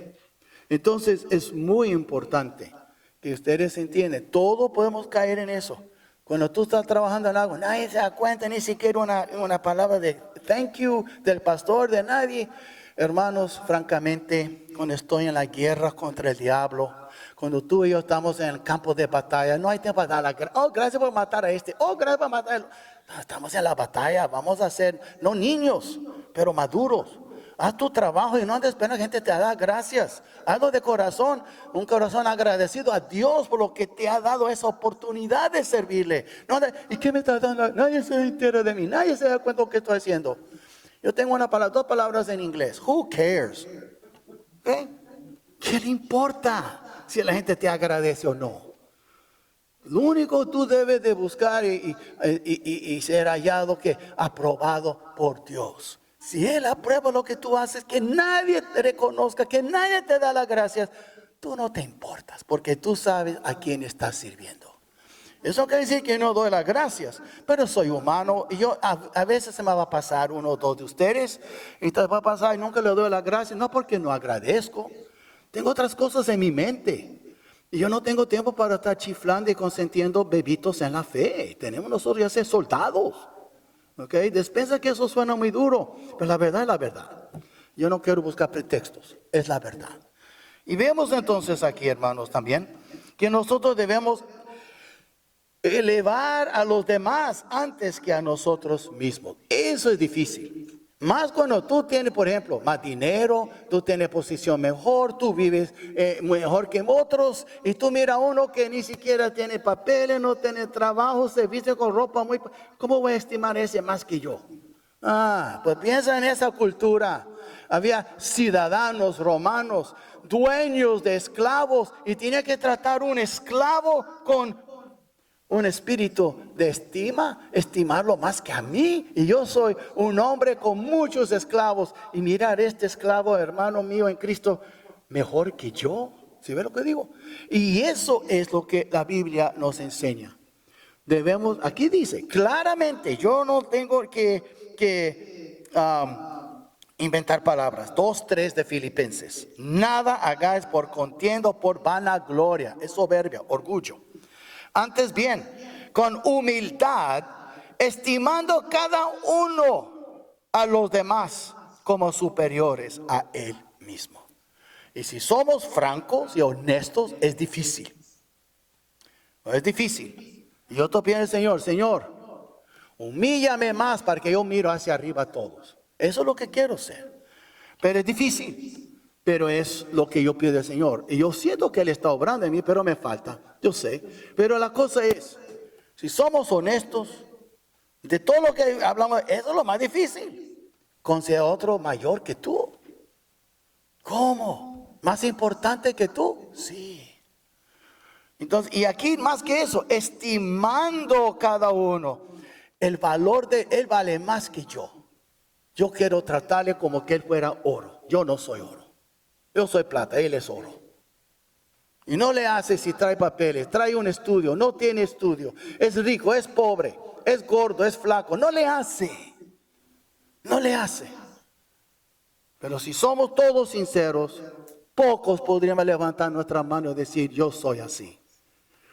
[SPEAKER 1] Entonces es muy importante que ustedes entiendan, todos podemos caer en eso. Cuando tú estás trabajando en algo, nadie se da cuenta, ni siquiera una palabra de thank you del pastor, de nadie. Hermanos, francamente, cuando estoy en la guerra contra el diablo, cuando tú y yo estamos en el campo de batalla, no hay tiempo para dar la gracia. Oh, gracias por matar a este. Oh, gracias por matar a él. Estamos en la batalla, vamos a ser, no niños, pero maduros. Haz tu trabajo y no andes esperando que la gente te da gracias. Hazlo de corazón, un corazón agradecido a Dios por lo que te ha dado esa oportunidad de servirle. No, ¿y qué me está dando? Nadie se entera de mí, nadie se da cuenta de lo que estoy haciendo. Yo tengo dos palabras en inglés. Who cares? ¿Eh? ¿Qué le importa si la gente te agradece o no? Lo único que tú debes de buscar y ser hallado, que aprobado por Dios. Si Él aprueba lo que tú haces, que nadie te reconozca, que nadie te da las gracias, tú no te importas, porque tú sabes a quién estás sirviendo. Eso quiere decir que no doy las gracias, pero soy humano y yo a veces se me va a pasar uno o dos de ustedes, y te va a pasar y nunca le doy las gracias, no porque no agradezco. Tengo otras cosas en mi mente. Y yo no tengo tiempo para estar chiflando y consentiendo bebitos en la fe. Tenemos nosotros ya ser soldados. ¿Ok? Despensa que eso suena muy duro, pero la verdad es la verdad. Yo no quiero buscar pretextos, es la verdad. Y vemos entonces aquí, hermanos, también, que nosotros debemos elevar a los demás antes que a nosotros mismos. Eso es difícil. Más cuando tú tienes, por ejemplo, más dinero, tú tienes posición mejor, tú vives mejor que otros, y tú miras a uno que ni siquiera tiene papeles, no tiene trabajo, se viste con ropa muy... ¿Cómo voy a estimar ese más que yo? Pues piensa en esa cultura. Había ciudadanos romanos, dueños de esclavos, y tenía que tratar un esclavo con un espíritu de estima, estimarlo más que a mí. Y yo soy un hombre con muchos esclavos, y mirar este esclavo, hermano mío en Cristo, mejor que yo. ¿Sí ve lo que digo? Y eso es lo que la Biblia nos enseña. Debemos, aquí dice claramente, yo no tengo que inventar palabras. 2:3 de Filipenses. Nada hagáis por contienda o por vanagloria, es soberbia, orgullo. Antes bien, con humildad, estimando cada uno a los demás como superiores a él mismo. Y si somos francos y honestos, es difícil. Es difícil. Y yo te pido al Señor, Señor, humíllame más para que yo miro hacia arriba a todos. Eso es lo que quiero ser. Pero es difícil. Pero es lo que yo pido al Señor. Y yo siento que Él está obrando en mí, pero me falta. Yo sé. Pero la cosa es, si somos honestos, de todo lo que hablamos, eso es lo más difícil. Considera otro mayor que tú. ¿Cómo? ¿Más importante que tú? Sí. Entonces, y aquí más que eso, estimando cada uno. El valor de él vale más que yo. Yo quiero tratarle como que él fuera oro. Yo no soy oro. Yo soy plata, él es oro. Y no le hace si trae papeles, trae un estudio, no tiene estudio, es rico, es pobre, es gordo, es flaco. No le hace. No le hace. Pero si somos todos sinceros, pocos podríamos levantar nuestra mano y decir, yo soy así.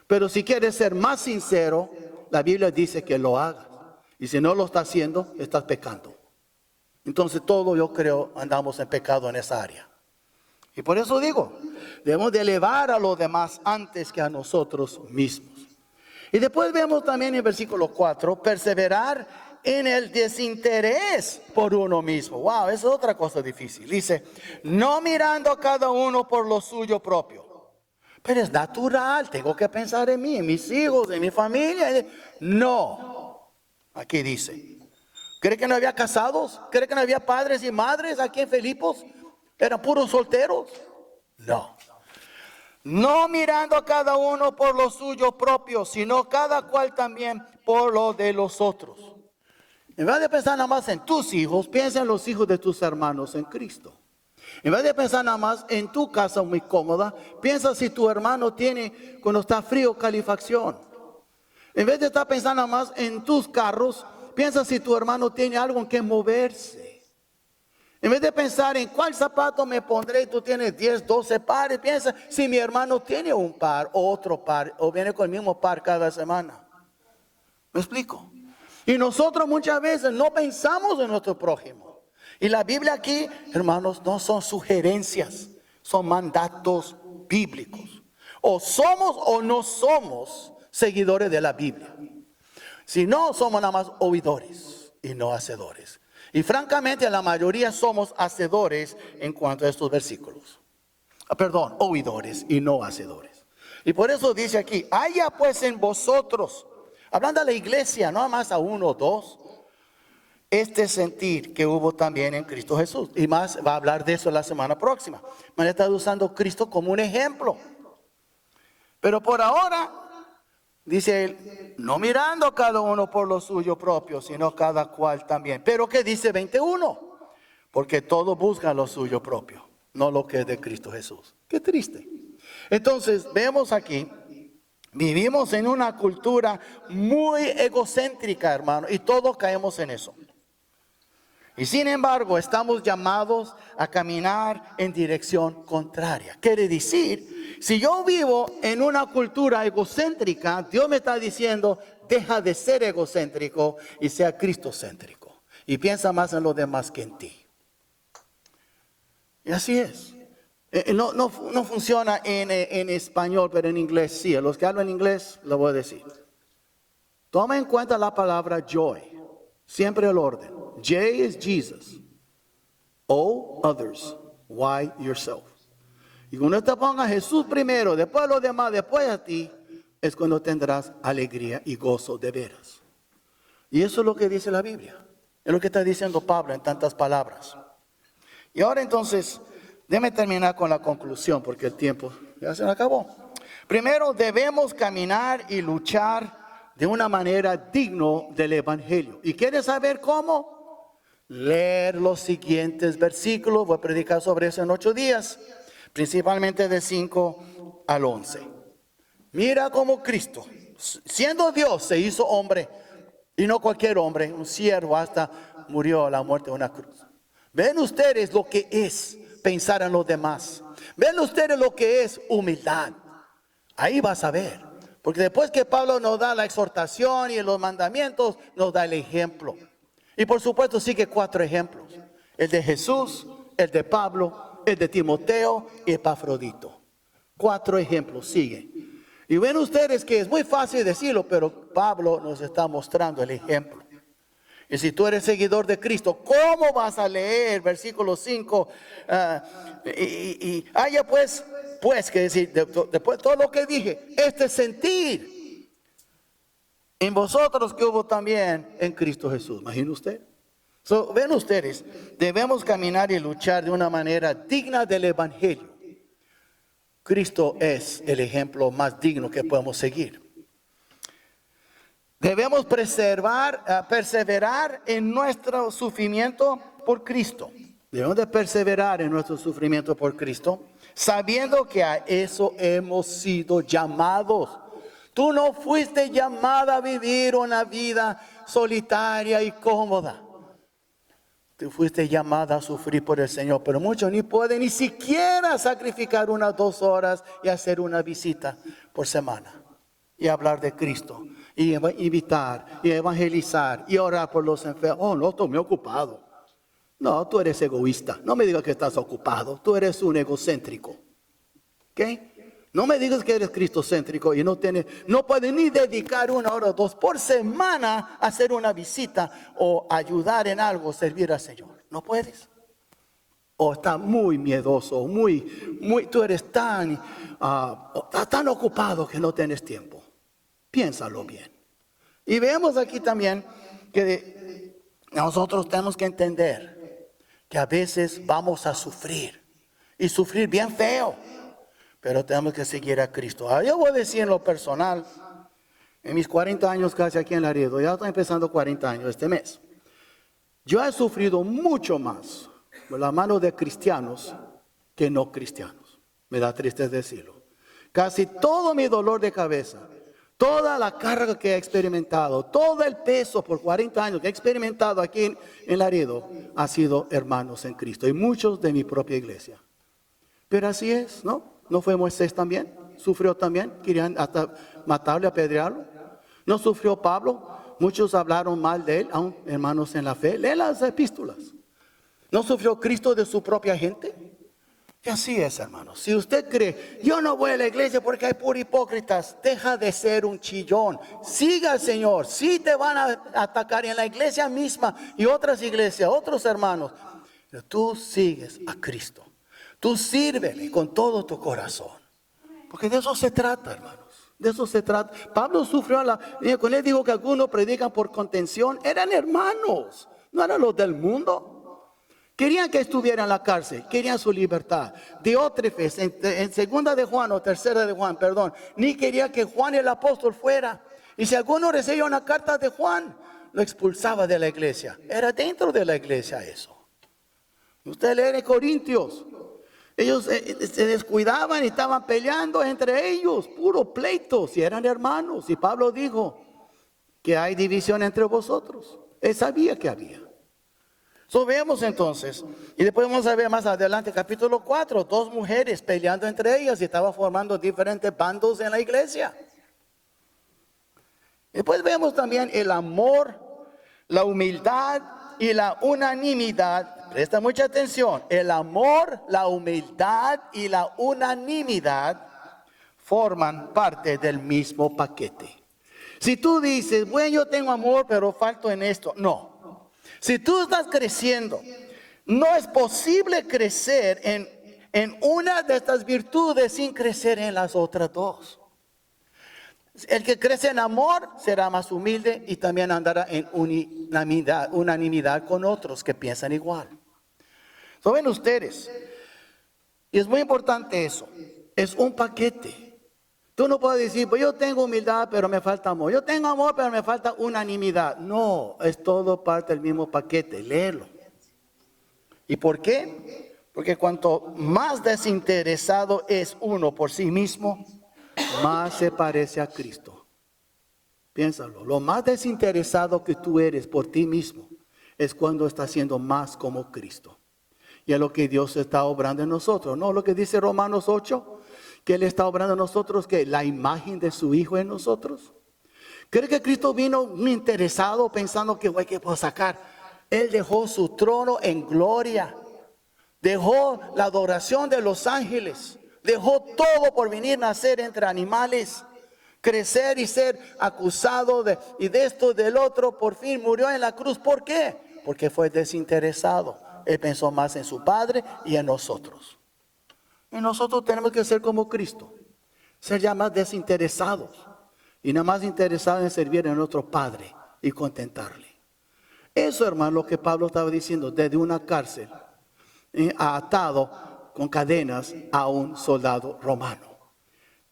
[SPEAKER 1] Pero si quieres ser más sincero, la Biblia dice que lo hagas. Y si no lo estás haciendo, estás pecando. Entonces todo, yo creo, andamos en pecado en esa área. Y por eso digo, debemos de elevar a los demás antes que a nosotros mismos. Y después vemos también en versículo 4, perseverar en el desinterés por uno mismo. Wow, esa es otra cosa difícil. Dice, no mirando a cada uno por lo suyo propio. Pero es natural, tengo que pensar en mí, en mis hijos, en mi familia. No, aquí dice, ¿cree que no había casados? ¿Cree que no había padres y madres aquí en Filipos? ¿Eran puros solteros? No. No mirando a cada uno por lo suyo propio, sino cada cual también por lo de los otros. En vez de pensar nada más en tus hijos, piensa en los hijos de tus hermanos en Cristo. En vez de pensar nada más en tu casa muy cómoda, piensa si tu hermano tiene, cuando está frío, calefacción. En vez de estar pensando nada más en tus carros, piensa si tu hermano tiene algo en que moverse. En vez de pensar en cuál zapato me pondré, tú tienes 10, 12 pares, piensa si mi hermano tiene un par, o otro par, o viene con el mismo par cada semana. ¿Me explico? Y nosotros muchas veces no pensamos en nuestro prójimo. Y la Biblia aquí, hermanos, no son sugerencias, son mandatos bíblicos. O somos o no somos seguidores de la Biblia. Si no, somos nada más oidores y no hacedores. Y francamente la mayoría somos hacedores en cuanto a estos versículos. Perdón, oidores y no hacedores. Y por eso dice aquí, haya pues en vosotros, hablando a la iglesia, no más a uno o dos, este sentir que hubo también en Cristo Jesús. Y más va a hablar de eso la semana próxima. Me está usando Cristo como un ejemplo. Pero por ahora, dice él, no mirando a cada uno por lo suyo propio, sino cada cual también. Pero ¿qué dice 21? Porque todos buscan lo suyo propio, no lo que es de Cristo Jesús. Qué triste. Entonces, vemos aquí, vivimos en una cultura muy egocéntrica, hermano, y todos caemos en eso. Y sin embargo, estamos llamados a caminar en dirección contraria. Quiere decir, si yo vivo en una cultura egocéntrica, Dios me está diciendo, deja de ser egocéntrico y sea cristocéntrico. Y piensa más en los demás que en ti. Y así es. No funciona en español, pero en inglés sí. A los que hablan inglés, lo voy a decir. Toma en cuenta la palabra joy. Siempre el orden. J is Jesus. O, others. Y, yourself. Y cuando te pongas Jesús primero, después los demás, después a ti, es cuando tendrás alegría y gozo de veras. Y eso es lo que dice la Biblia. Es lo que está diciendo Pablo en tantas palabras. Y ahora entonces, déjame terminar con la conclusión porque el tiempo ya se acabó. Primero, debemos caminar y luchar de una manera digno del Evangelio. ¿Y quieres saber cómo? Leer los siguientes versículos. Voy a predicar sobre eso en 8 días, principalmente de 5 al 11. Mira cómo Cristo, siendo Dios, se hizo hombre, y no cualquier hombre, un siervo, hasta murió a la muerte de una cruz. Ven ustedes lo que es pensar en los demás. Ven ustedes lo que es humildad. Ahí vas a ver. Porque después que Pablo nos da la exhortación y los mandamientos, nos da el ejemplo. Y por supuesto sigue 4 ejemplos. El de Jesús, el de Pablo, el de Timoteo y Epafrodito. 4 ejemplos siguen. Y ven ustedes que es muy fácil decirlo, pero Pablo nos está mostrando el ejemplo. Y si tú eres seguidor de Cristo, ¿cómo vas a leer versículo 5? Haya pues, que decir, después de todo lo que dije, este sentir en vosotros que hubo también en Cristo Jesús. ¿Imagina usted? Ven ustedes, debemos caminar y luchar de una manera digna del Evangelio. Cristo es el ejemplo más digno que podemos seguir. Debemos perseverar en nuestro sufrimiento por Cristo. Debemos de perseverar en nuestro sufrimiento por Cristo, sabiendo que a eso hemos sido llamados. Tú no fuiste llamada a vivir una vida solitaria y cómoda. Tú fuiste llamada a sufrir por el Señor, pero muchos ni pueden ni siquiera sacrificar unas 2 horas y hacer una visita por semana. Y hablar de Cristo, y invitar, y evangelizar, y orar por los enfermos. Oh, no, estoy muy ocupado. No, tú eres egoísta. No me digas que estás ocupado. Tú eres un egocéntrico. ¿Ok? No me digas que eres cristocéntrico y no puedes ni dedicar 1 hora o 2 por semana a hacer una visita o ayudar en algo, servir al Señor. No puedes. O estás muy miedoso, tú eres tan ocupado que no tienes tiempo. Piénsalo bien. Y vemos aquí también que nosotros tenemos que entender que a veces vamos a sufrir y sufrir bien feo, pero tenemos que seguir a Cristo. Yo voy a decir en lo personal, en mis 40 años casi aquí en Laredo, ya estoy empezando 40 años este mes. Yo he sufrido mucho más por la mano de cristianos que no cristianos. Me da tristeza decirlo. Casi todo mi dolor de cabeza, toda la carga que he experimentado, todo el peso por 40 años que he experimentado aquí en Laredo, ha sido hermanos en Cristo y muchos de mi propia iglesia. Pero así es, ¿no? ¿No fue Moisés también? ¿Sufrió también? ¿Querían hasta matarle, apedrearlo? ¿No sufrió Pablo? Muchos hablaron mal de él, aún hermanos en la fe. Lee las epístolas. ¿No sufrió Cristo de su propia gente? Y así es, hermanos. Si usted cree, yo no voy a la iglesia porque hay puros hipócritas, deja de ser un chillón. Siga al Señor. Sí te van a atacar en la iglesia misma y otras iglesias, otros hermanos. Pero tú sigues a Cristo. Tú sírvele con todo tu corazón. Porque de eso se trata, hermanos. De eso se trata. Pablo sufrió cuando él dijo que algunos predican por contención. Eran hermanos, no eran los del mundo. Querían que estuviera en la cárcel, querían su libertad. Diótrefes, en segunda de Juan o tercera de Juan, perdón, ni quería que Juan el apóstol fuera. Y si alguno recibía una carta de Juan, lo expulsaba de la iglesia. Era dentro de la iglesia eso. Usted lee en Corintios. Ellos se descuidaban y estaban peleando entre ellos, puro pleitos, y eran hermanos. Y Pablo dijo que hay división entre vosotros. Él sabía que había. Vemos entonces, y después vamos a ver más adelante, capítulo 4, 2 mujeres peleando entre ellas y estaban formando diferentes bandos en la iglesia. Después vemos también el amor, la humildad y la unanimidad. Presta mucha atención, el amor, la humildad y la unanimidad forman parte del mismo paquete. Si tú dices, bueno, yo tengo amor, pero falto en esto, no. Si tú estás creciendo, no es posible crecer en una de estas virtudes sin crecer en las otras 2. El que crece en amor será más humilde y también andará en unanimidad con otros que piensan igual. ¿Saben ustedes? Y es muy importante eso. Es un paquete. Tú no puedes decir, pues yo tengo humildad, pero me falta amor. Yo tengo amor, pero me falta unanimidad. No, es todo parte del mismo paquete. Léelo. ¿Y por qué? Porque cuanto más desinteresado es uno por sí mismo, más se parece a Cristo. Piénsalo. Lo más desinteresado que tú eres por ti mismo es cuando estás siendo más como Cristo. Y es lo que Dios está obrando en nosotros. ¿No? Lo que dice Romanos 8. Que Él está obrando en nosotros, que la imagen de su Hijo en nosotros. ¿Cree que Cristo vino interesado pensando que hay que sacar? Él dejó su trono en gloria. Dejó la adoración de los ángeles. Dejó todo por venir a nacer entre animales. Crecer y ser acusado de esto, del otro. Por fin murió en la cruz. ¿Por qué? Porque fue desinteresado. Él pensó más en su Padre y en nosotros. Y nosotros tenemos que ser como Cristo, ser ya más desinteresados y nada más interesados en servir a nuestro Padre y contentarle. Eso, hermano, lo que Pablo estaba diciendo, desde una cárcel, atado con cadenas a un soldado romano.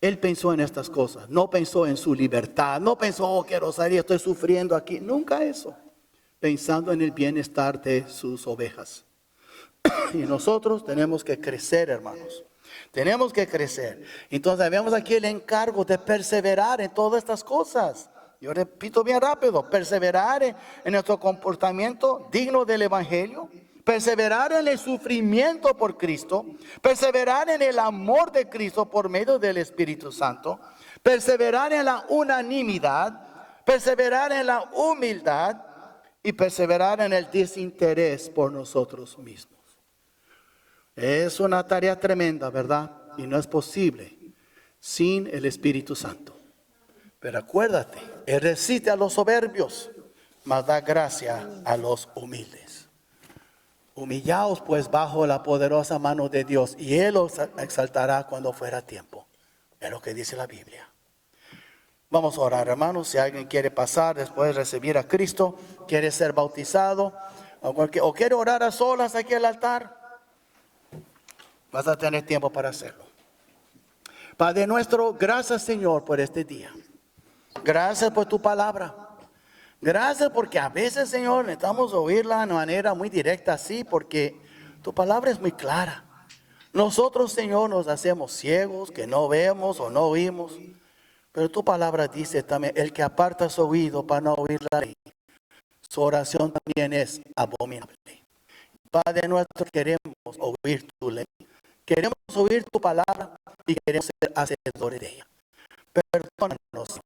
[SPEAKER 1] Él pensó en estas cosas, no pensó en su libertad, no pensó, oh, quiero salir, estoy sufriendo aquí. Nunca eso. Pensando en el bienestar de sus ovejas. Y nosotros tenemos que crecer, hermanos. Tenemos que crecer. Entonces vemos aquí el encargo de perseverar en todas estas cosas. Yo repito bien rápido, perseverar en nuestro comportamiento digno del Evangelio, perseverar en el sufrimiento por Cristo, perseverar en el amor de Cristo por medio del Espíritu Santo, perseverar en la unanimidad, perseverar en la humildad y perseverar en el desinterés por nosotros mismos. Es una tarea tremenda, ¿verdad? Y no es posible sin el Espíritu Santo. Pero acuérdate, Él resiste a los soberbios, mas da gracia a los humildes. Humillaos pues bajo la poderosa mano de Dios, y Él os exaltará cuando fuera tiempo. Es lo que dice la Biblia. Vamos a orar, hermanos. Si alguien quiere pasar después de recibir a Cristo, quiere ser bautizado, o quiere orar a solas aquí al altar, vas a tener tiempo para hacerlo. Padre nuestro, gracias, Señor, por este día. Gracias por tu palabra. Gracias porque a veces, Señor, necesitamos oírla de manera muy directa así, porque tu palabra es muy clara. Nosotros, Señor, nos hacemos ciegos, que no vemos o no oímos. Pero tu palabra dice también, el que aparta su oído para no oír la ley, su oración también es abominable. Padre nuestro, queremos oír tu ley. Queremos oír tu palabra y queremos ser hacedores de ella. Perdónanos,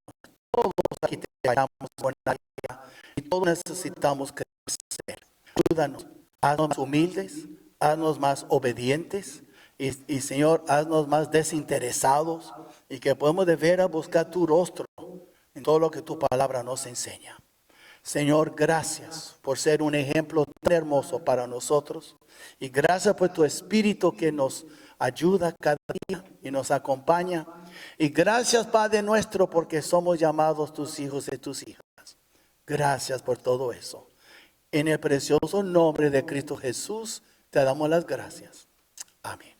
[SPEAKER 1] todos aquí te hallamos con la vida y todos necesitamos crecer. Ayúdanos, haznos más humildes, haznos más obedientes y Señor, haznos más desinteresados y que podamos de veras buscar tu rostro en todo lo que tu palabra nos enseña. Señor, gracias por ser un ejemplo tan hermoso para nosotros y gracias por tu Espíritu que nos ayuda cada día y nos acompaña. Y gracias, Padre nuestro, porque somos llamados tus hijos y tus hijas. Gracias por todo eso. En el precioso nombre de Cristo Jesús te damos las gracias. Amén.